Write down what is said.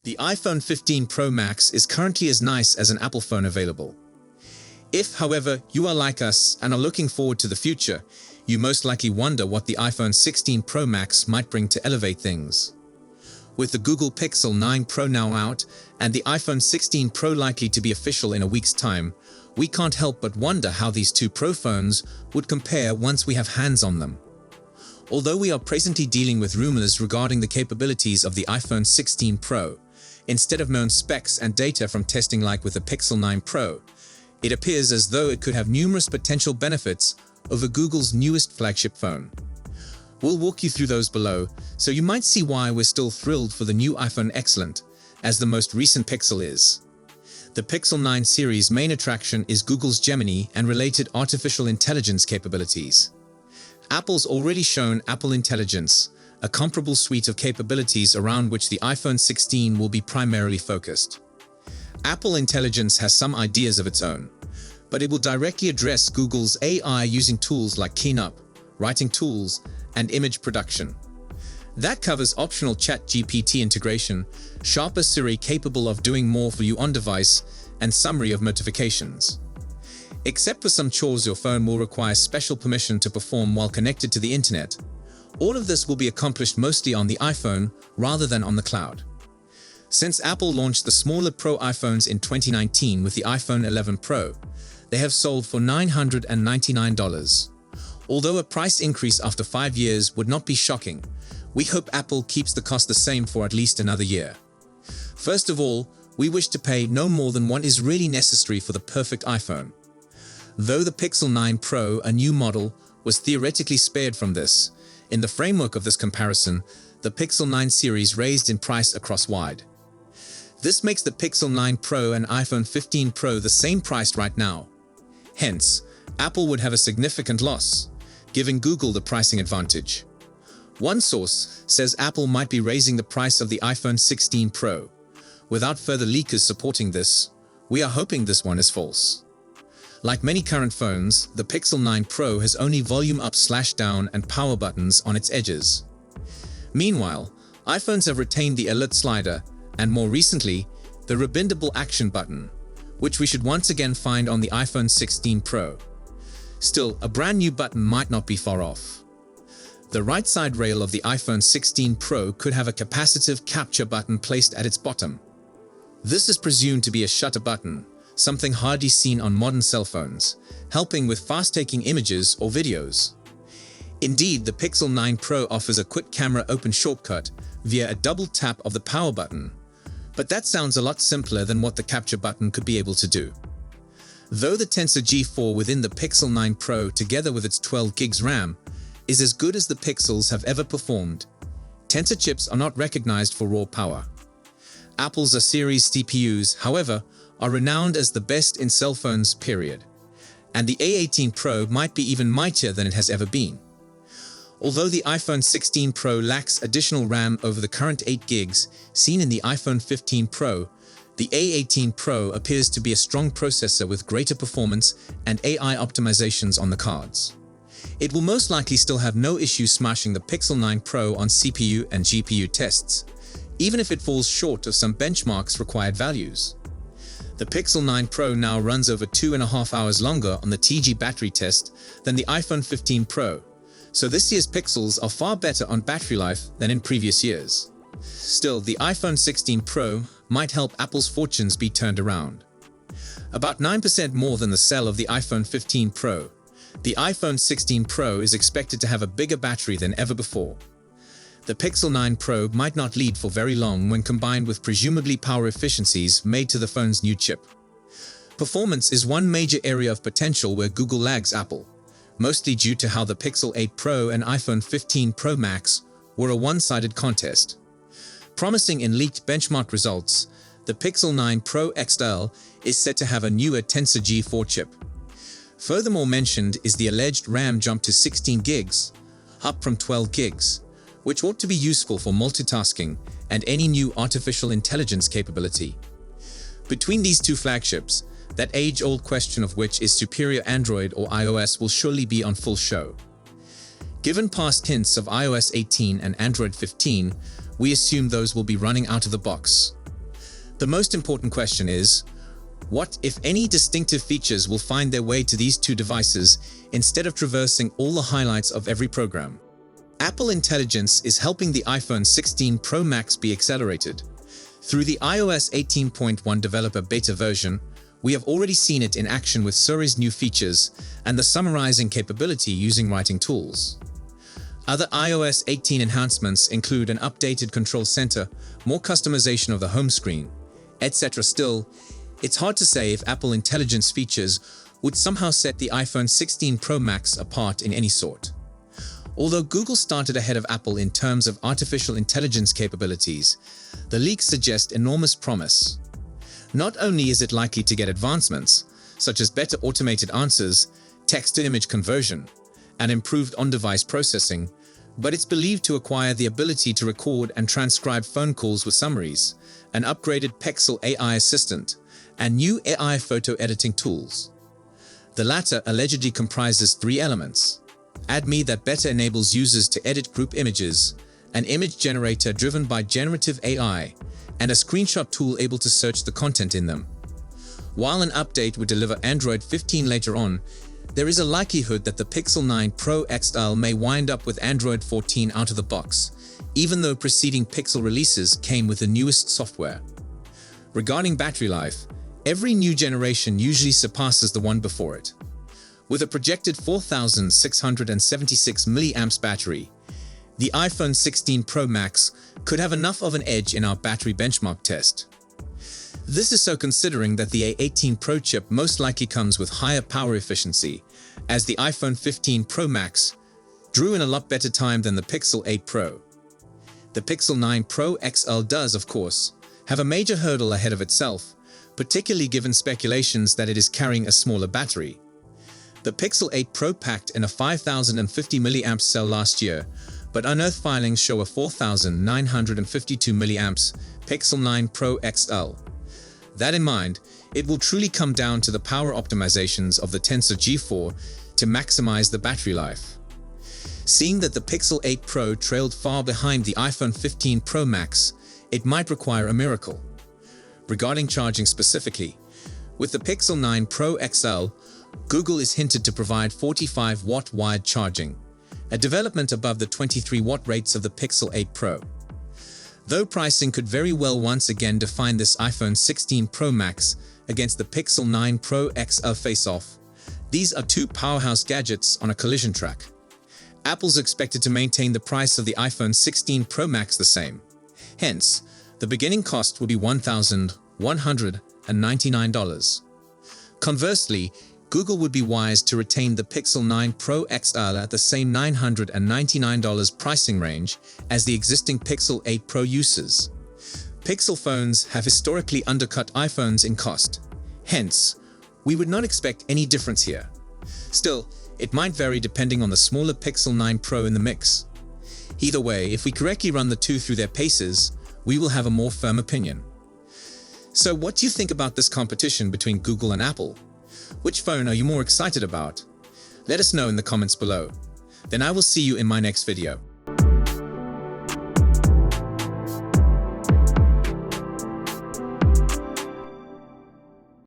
The iPhone 15 Pro Max is currently as nice as an Apple phone available. If, however, you are like us and are looking forward to the future, you most likely wonder what the iPhone 16 Pro Max might bring to elevate things. With the Google Pixel 9 Pro now out and the iPhone 16 Pro likely to be official in a week's time, we can't help but wonder how these two Pro phones would compare once we have hands on them. Although we are presently dealing with rumors regarding the capabilities of the iPhone 16 Pro, instead of known specs and data from testing like with the Pixel 9 Pro, it appears as though it could have numerous potential benefits over Google's newest flagship phone. We'll walk you through those below, so you might see why we're still thrilled for the new iPhone excellent, as the most recent Pixel is. The Pixel 9 series' main attraction is Google's Gemini and related artificial intelligence capabilities. Apple's already shown Apple Intelligence, a comparable suite of capabilities around which the iPhone 16 will be primarily focused. Apple Intelligence has some ideas of its own, but it will directly address Google's AI using tools like Cleanup, writing tools, and image production. That covers optional ChatGPT integration, sharper Siri capable of doing more for you on-device, and summary of notifications. Except for some chores your phone will require special permission to perform while connected to the internet, all of this will be accomplished mostly on the iPhone rather than on the cloud. Since Apple launched the smaller Pro iPhones in 2019 with the iPhone 11 Pro, they have sold for $999. Although a price increase after 5 years would not be shocking, we hope Apple keeps the cost the same for at least another year. First of all, we wish to pay no more than what is really necessary for the perfect iPhone. Though the Pixel 9 Pro, a new model, was theoretically spared from this, in the framework of this comparison, the Pixel 9 series raised in price across wide. This makes the Pixel 9 Pro and iPhone 15 Pro the same price right now. Hence, Apple would have a significant loss, giving Google the pricing advantage. One source says Apple might be raising the price of the iPhone 16 Pro. Without further leakers supporting this, we are hoping this one is false. Like many current phones, the Pixel 9 Pro has only volume up/down and power buttons on its edges. Meanwhile, iPhones have retained the alert slider and, more recently, the rebindable action button, which we should once again find on the iPhone 16 Pro. Still, a brand new button might not be far off. The right side rail of the iPhone 16 Pro could have a capacitive capture button placed at its bottom. This is presumed to be a shutter button, something hardly seen on modern cell phones, helping with fast-taking images or videos. Indeed, the Pixel 9 Pro offers a quick camera open shortcut via a double tap of the power button, but that sounds a lot simpler than what the capture button could be able to do. Though the Tensor G4 within the Pixel 9 Pro, together with its 12 GB RAM, is as good as the Pixels have ever performed, Tensor chips are not recognized for raw power. Apple's A-series CPUs, however, are renowned as the best in cell phones, period. And the A18 Pro might be even mightier than it has ever been. Although the iPhone 16 Pro lacks additional RAM over the current 8 GB seen in the iPhone 15 Pro, the A18 Pro appears to be a strong processor with greater performance and AI optimizations on the cards. It will most likely still have no issue smashing the Pixel 9 Pro on CPU and GPU tests, even if it falls short of some benchmarks required values. The Pixel 9 Pro now runs over 2.5 hours longer on the TG battery test than the iPhone 15 Pro, so this year's Pixels are far better on battery life than in previous years. Still, the iPhone 16 Pro might help Apple's fortunes be turned around. About 9% more than the sell of the iPhone 15 Pro, the iPhone 16 Pro is expected to have a bigger battery than ever before. The Pixel 9 Pro might not lead for very long when combined with presumably power efficiencies made to the phone's new chip. Performance is one major area of potential where Google lags Apple, mostly due to how the Pixel 8 Pro and iPhone 15 Pro Max were a one-sided contest. Promising in leaked benchmark results, the Pixel 9 Pro XL is set to have a newer Tensor G4 chip. Furthermore mentioned is the alleged RAM jump to 16 GB, up from 12 GB, which ought to be useful for multitasking and any new artificial intelligence capability. Between these two flagships, that age-old question of which is superior Android or iOS will surely be on full show. Given past hints of iOS 18 and Android 15, we assume those will be running out of the box. The most important question is, what, if any, distinctive features will find their way to these two devices instead of traversing all the highlights of every program? Apple Intelligence is helping the iPhone 16 Pro Max be accelerated. Through the iOS 18.1 developer beta version, we have already seen it in action with Siri's new features and the summarizing capability using writing tools. Other iOS 18 enhancements include an updated control center, more customization of the home screen, etc. Still, it's hard to say if Apple Intelligence features would somehow set the iPhone 16 Pro Max apart in any sort. Although Google started ahead of Apple in terms of artificial intelligence capabilities, the leaks suggest enormous promise. Not only is it likely to get advancements, such as better automated answers, text-to-image conversion, and improved on-device processing, but it's believed to acquire the ability to record and transcribe phone calls with summaries, an upgraded Pixel AI assistant, and new AI photo editing tools. The latter allegedly comprises 3 elements: AdMe that better enables users to edit group images, an image generator driven by generative AI, and a screenshot tool able to search the content in them. While an update would deliver Android 15 later on, there is a likelihood that the Pixel 9 Pro XL may wind up with Android 14 out of the box, even though preceding Pixel releases came with the newest software. Regarding battery life, every new generation usually surpasses the one before it. With a projected 4,676 mAh battery, the iPhone 16 Pro Max could have enough of an edge in our battery benchmark test. This is so considering that the A18 Pro chip most likely comes with higher power efficiency, as the iPhone 15 Pro Max drew in a lot better time than the Pixel 8 Pro. The Pixel 9 Pro XL does, of course, have a major hurdle ahead of itself, particularly given speculations that it is carrying a smaller battery. The Pixel 8 Pro packed in a 5,050 mAh cell last year, but unearthed filings show a 4,952 mAh Pixel 9 Pro XL. That in mind, it will truly come down to the power optimizations of the Tensor G4 to maximize the battery life. Seeing that the Pixel 8 Pro trailed far behind the iPhone 15 Pro Max, it might require a miracle. Regarding charging specifically, with the Pixel 9 Pro XL, Google is hinted to provide 45-watt wired charging, a development above the 23-watt rates of the Pixel 8 Pro. Though pricing could very well once again define this iPhone 16 Pro Max against the Pixel 9 Pro XL face-off, these are two powerhouse gadgets on a collision track. Apple's expected to maintain the price of the iPhone 16 Pro Max the same. Hence, the beginning cost will be $1,199. Conversely, Google would be wise to retain the Pixel 9 Pro XL at the same $999 pricing range as the existing Pixel 8 Pro uses. Pixel phones have historically undercut iPhones in cost. Hence, we would not expect any difference here. Still, it might vary depending on the smaller Pixel 9 Pro in the mix. Either way, if we correctly run the two through their paces, we will have a more firm opinion. So what do you think about this competition between Google and Apple? Which phone are you more excited about? Let us know in the comments below. Then I will see you in my next video.